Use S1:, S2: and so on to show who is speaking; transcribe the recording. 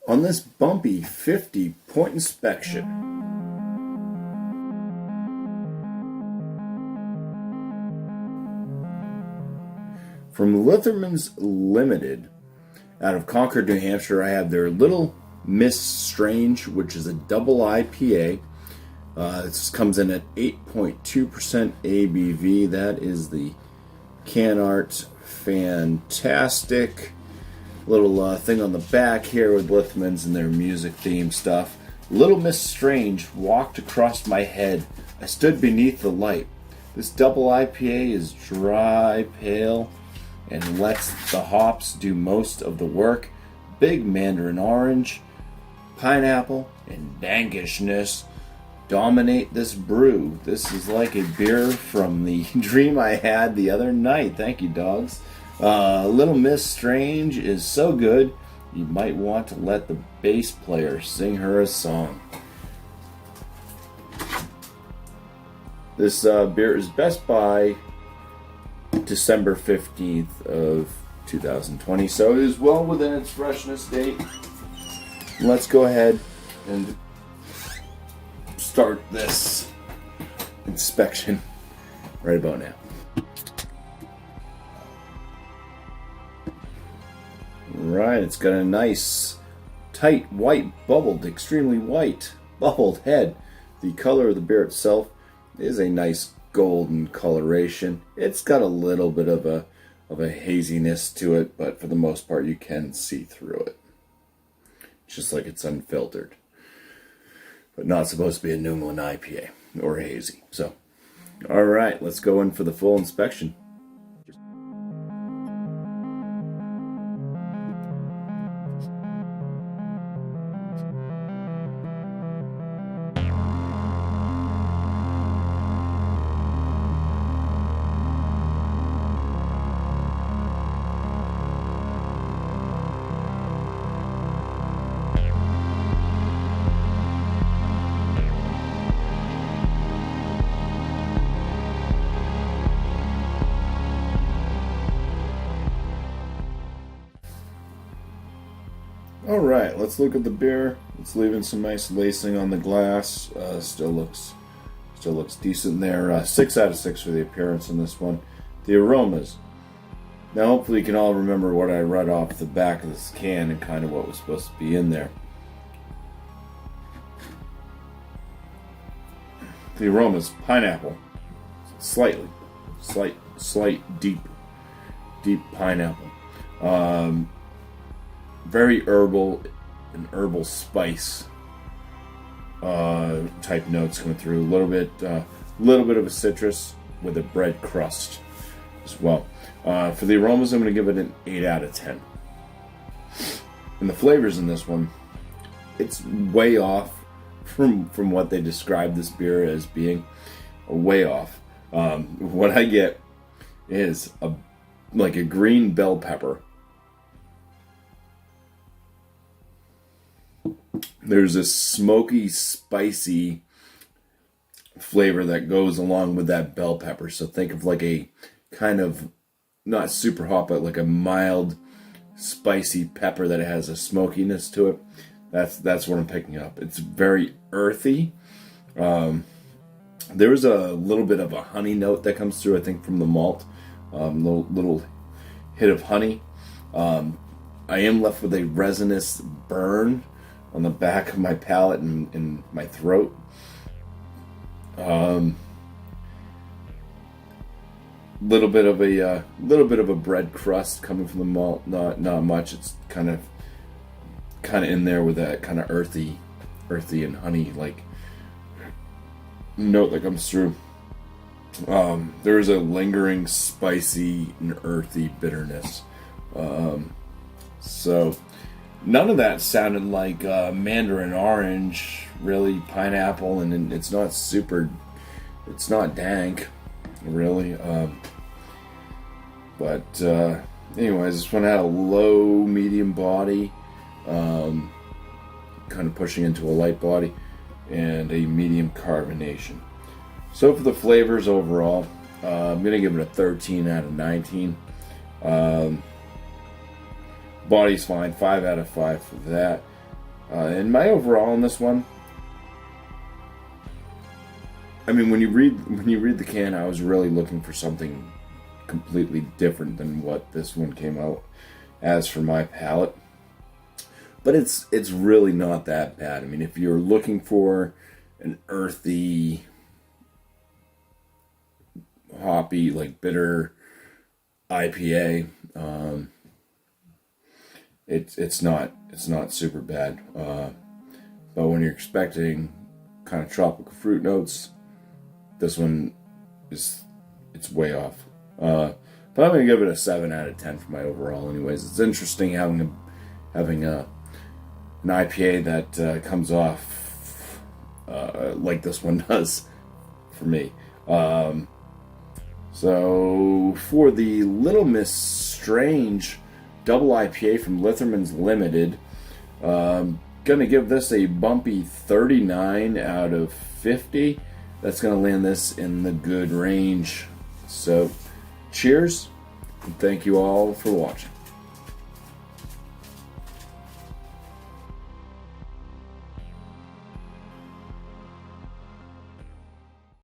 S1: on this BuMpY 50-point inspection. From Litherman's Limited, out of Concord, New Hampshire, I have their Little Miss Strange, which is a double IPA. This comes in at 8.2% ABV. That is the can art. Fantastic. Little thing on the back here with Litherman's and their music theme stuff. Little Miss Strange walked across my head. I stood beneath the light. This double IPA is dry, pale, and lets the hops do most of the work. Big mandarin orange, pineapple, and dankishness dominate this brew. This is like a beer from the dream I had the other night. Thank you, dogs. Little Miss Strange is so good, you might want to let the bass player sing her a song. This beer is best by December 15th of 2020, so it is well within its freshness date. Let's go ahead and start this inspection right about now. Right, it's got a nice, tight, white, bubbled, extremely white, bubbled head. The color of the beer itself is a nice golden coloration. It's got a little bit of a haziness to it, but for the most part you can see through it. Just like it's unfiltered. But not supposed to be a New England IPA or hazy. So, alright, let's go in for the full inspection. Alright, let's look at the beer. It's leaving some nice lacing on the glass. Still looks decent there. 6 out of 6 for the appearance in this one. The aromas. Now hopefully you can all remember what I read off the back of this can and kind of what was supposed to be in there. The aromas, pineapple. Slight deep pineapple. Very herbal and herbal spice type notes coming through. A little bit of a citrus with a bread crust as well. For the aromas, I'm going to give it an 8 out of 10. And the flavors in this one, it's way off from what they describe this beer as being. Way off. What I get is like a green bell pepper. There's a smoky, spicy flavor that goes along with that bell pepper. So think of like a kind of, not super hot, but like a mild, spicy pepper that has a smokiness to it. That's what I'm picking up. It's very earthy. There's a little bit of a honey note that comes through, I think, from the malt. Little hit of honey. I am left with a resinous burn on the back of my palate and in my throat. Little bit of a bread crust coming from the malt. Not much. It's kind of in there with that kind of earthy and honey like note that comes through. There's a lingering spicy and earthy bitterness. So none of that sounded like mandarin orange, really, pineapple, and it's not dank, really. But anyways, this one had a low, medium body, kind of pushing into a light body, and a medium carbonation. So for the flavors overall, I'm going to give it a 13 out of 19. Body's fine, 5 out of 5 for that. And my overall on this one, I mean, when you read the can, I was really looking for something completely different than what this one came out as for my palate. But it's really not that bad. I mean, if you're looking for an earthy, hoppy, like bitter IPA, it's not super bad. But when you're expecting kind of tropical fruit notes, this one it's way off. But I'm gonna give it a 7 out of 10 for my overall. Anyways, it's interesting having an IPA that comes off like this one does for me. So for the Little Miss Strange Double IPA from Litherman's Limited, gonna give this a bumpy 39 out of 50. That's gonna land this in the good range. So cheers, and thank you all for watching.